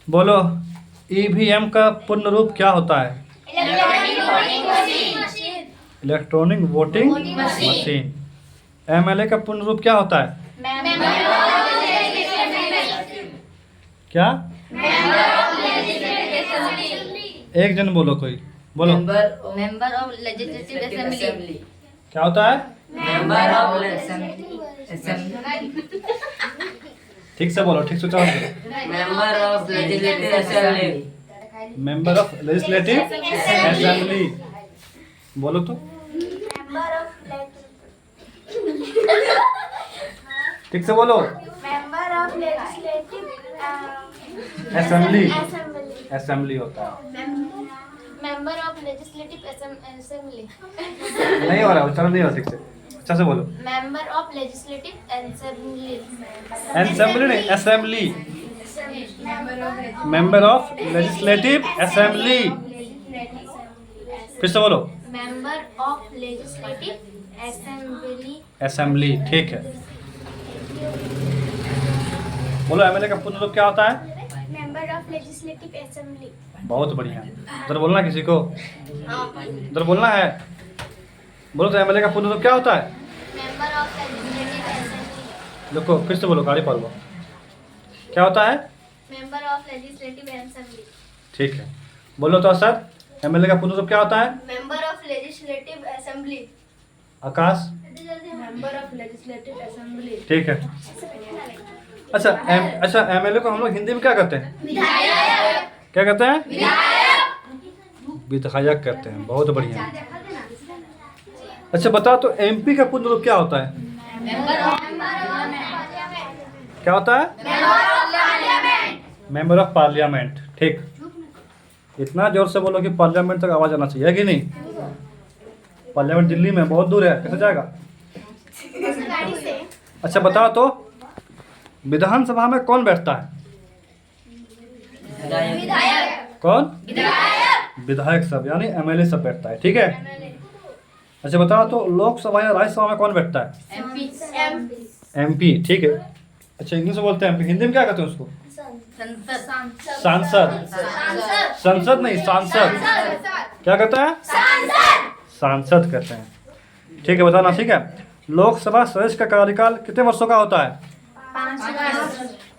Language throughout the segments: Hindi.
बोलो, ईवीएम का पूर्ण रूप क्या होता है? Electronic voting machine. एमएलए का पूर्ण रूप क्या होता है? क्या? एक जन बोलो, कोई बोलो। Member of legislative assembly. क्या होता है? Member of assembly. ठीक से बोलो, ठीक से उच्चारण करो। Member of legislative assembly. Member of legislative assembly. बोलो तो। ठीक से बोलो। Member of legislative assembly. Assembly होता है। Member of legislative assembly. नहीं हो रहा, उच्चारण नहीं हो रहा ठीक से। अच्छा से बोलो। Member of legislative assembly. Assembly नहीं, assembly. Member of legislative assembly. फिर से बोलो। Member of legislative assembly. Assembly, ठीक है। बोलो, एमएलए का पूर्ण रूप क्या होता है? Member of legislative assembly. बहुत बढ़िया। उधर बोलना किसी को, उधर बोलना है। बोलो तो, एमएलए का पूर्ण रूप क्या होता है? Member of legislative assembly. देखो, फिर से बोलो, गाड़ी पर लो। क्या होता है? Member of legislative assembly. ठीक है। बोलो तो सर, एमएलए का पूर्ण रूप क्या होता है? Member of legislative assembly. Akash? Member of legislative assembly. ठीक है। अच्छा, एमएलए को हम लोग हिंदी में क्या कहते हैं? विधायक। क्या कहते हैं? विधायक। विधायक कहते हैं। बहुत बढ़िया। अच्छा बताओ तो, एमपी का पूर्ण रूप क्या होता है? क्या होता है? Member of parliament. ठीक। इतना जोर से बोलो कि पार्लियामेंट तक आवाज आना चाहिए, है कि नहीं? पार्लियामेंट दिल्ली में बहुत दूर है, कैसे जाएगा? अच्छा बताओ तो, विधानसभा में कौन बैठता है? विधायक। कौन? विधायक सब, यानी एमएलए सब बैठता है। ठीक है। अच्छा बताओ तो, लोकसभा या राज्यसभा में कौन बैठता है? एमपी। ठीक है। अच्छा, इंग्लिश में बोलते हैं एमपी, हिंदी में क्या कहते हैं उसको? सांसद। संसद नहीं, सांसद। क्या कहता है? सांसद कहते हैं। ठीक है, बताना। ठीक है। लोकसभा सदस्य का कार्यकाल कितने वर्षों का होता है?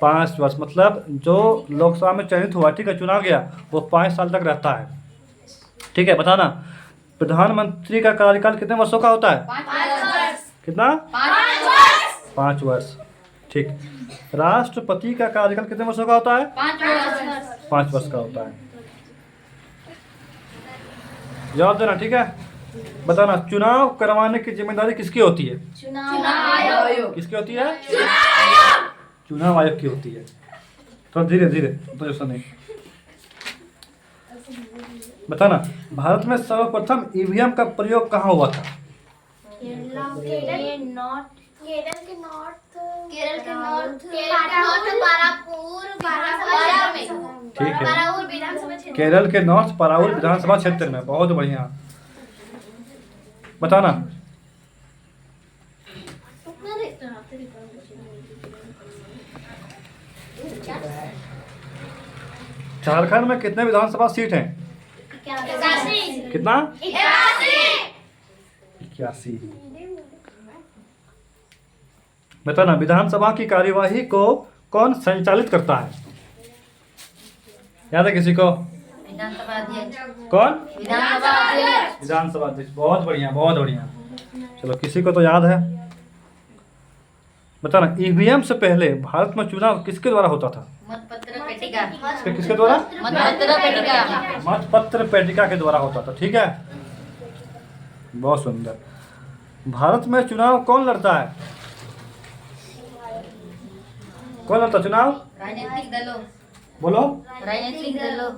5 वर्ष। मतलब जो लोकसभा में चयनित हुआ, ठीक है, चुना गया, वो 5 साल तक रहता है। ठीक है, बताना। प्रधानमंत्री का कार्यकाल कितने वर्षों का होता है? 5 वर्ष। कितना? 5 वर्ष। ठीक। राष्ट्रपति का कार्यकाल कितने वर्षों का होता है? 5 वर्ष। 5 वर्ष का होता है। जवाब देना, ठीक है। बताना, चुनाव करवाने की जिम्मेदारी किसकी होती है? चुनाव आयोग। किसकी होती है? चुनाव आयोग की होती है। थोड़ा धीरे धीरे, तो ऐसा नहीं। बताना, भारत में सर्वप्रथम ईवीएम का प्रयोग कहाँ हुआ था? केरल के नॉर्थ पारापूर में। ठीक है। पारापूर विधानसभा क्षेत्र। केरल के नॉर्थ पाराउर विधानसभा क्षेत्र में। बहुत बढ़िया। बताना, झारखंड में कितने विधानसभा सीट हैं? कितना? 81। बताना, विधानसभा की कार्यवाही को कौन संचालित करता है? याद है किसी को? विधानसभा अध्यक्ष। कौन? विधानसभा अध्यक्ष। विधानसभा अध्यक्ष। बहुत बढ़िया, बहुत बढ़िया। चलो, किसी को तो याद है। बताना, ईवीएम से पहले भारत में चुनाव किसके द्वारा होता था? मतपत्र पेटिका। किसके द्वारा? मतपत्र पेटिका। मतपत्र पेटिका के द्वारा होता था। ठीक है, बहुत सुंदर। भारत में चुनाव कौन लड़ता है? कौन लड़ता चुनाव? राजनीतिक दलों। बोलो। राजनीतिक दलों।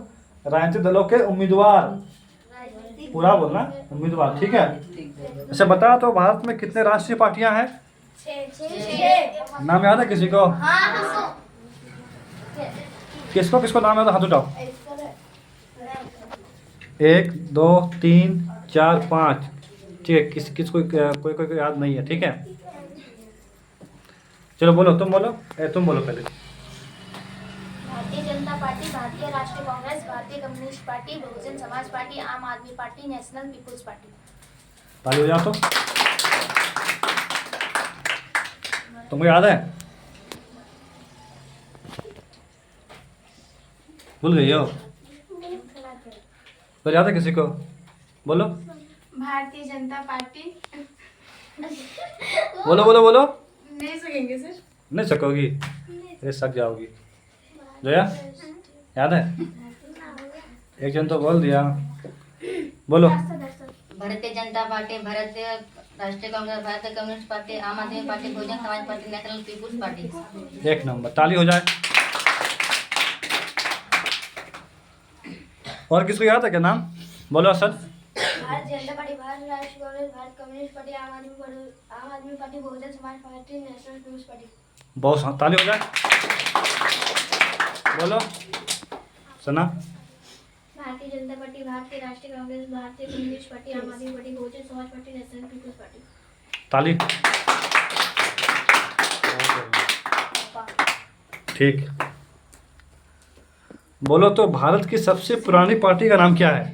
राजनीतिक दलों के उम्मीदवार। पूरा बोलना, उम्मीदवार। ठीक है। अच्छा बता तो, भारत में कितने राष्ट्रीय पार्टियां हैं? 6। नाम याद है किसी को? किसको किसको नाम याद है? हाथ उठाओ। 1 2 3 4 5। ठीक है, किसको कोई कोई याद नहीं है। ठीक है, चलो बोलो, तुम बोलो। तुम बोलो पहले। भारतीय जनता पार्टी, भारतीय राष्ट्रीय कांग्रेस, भारतीय communist party, Bahujan Samaj party, आम आदमी पार्टी, नेशनल पीपुल्स पार्टी। ताली हो जाओ तो। तुमको याद है? भूल गई हो? तो याद है किसी को? बोलो भारतीय जनता पार्टी। बोलो बोलो बोलो। नहीं सकेंगे सर। नहीं सकोगी? अरे सक जाओगी। जोया याद है? एक जन तो बोल दिया। बोलो। भारतीय जनता पार्टी, भारतीय राष्ट्रीय कांग्रेस, भारतीय कम्युनिस्ट पार्टी, आम आदमी party, Bahujan Samaj party, national people's party. एक नंबर, ताली हो जाए। और किसको याद है क्या नाम? बोलो असद। भारतीय जनता पार्टी, भारत राष्ट्रीय कांग्रेस, भारत कम्युनिस्ट पार्टी, आम आदमी party, Bahujan Samaj party, national people's party. बहुत ताली हो जाए। बोलो सुना। भारतीय जनता पार्टी, भारतीय राष्ट्रीय कांग्रेस, भारतीय कम्युनिस्ट पार्टी, आम आदमी party, Bahujan Samaj party, national people's party. ताली। ठीक। बोलो तो भारत की सबसे पुरानी पार्टी का नाम क्या है?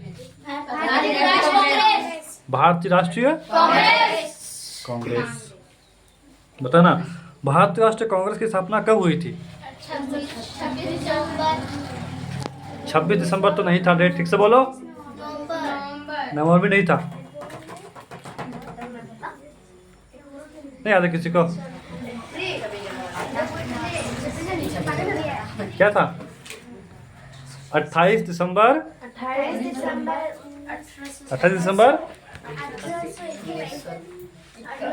भारतीय राष्ट्रीय कांग्रेस। बताना, भारतीय राष्ट्रीय कांग्रेस की स्थापना कब हुई थी? 26 दिसंबर तो नहीं था डेट, ठीक से बोलो। नवंबर भी नहीं था। नहीं याद है किसी को? क्या था? 28 दिसंबर 28 दिसंबर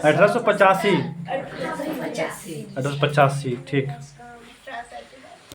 1885। 1885 ठीक।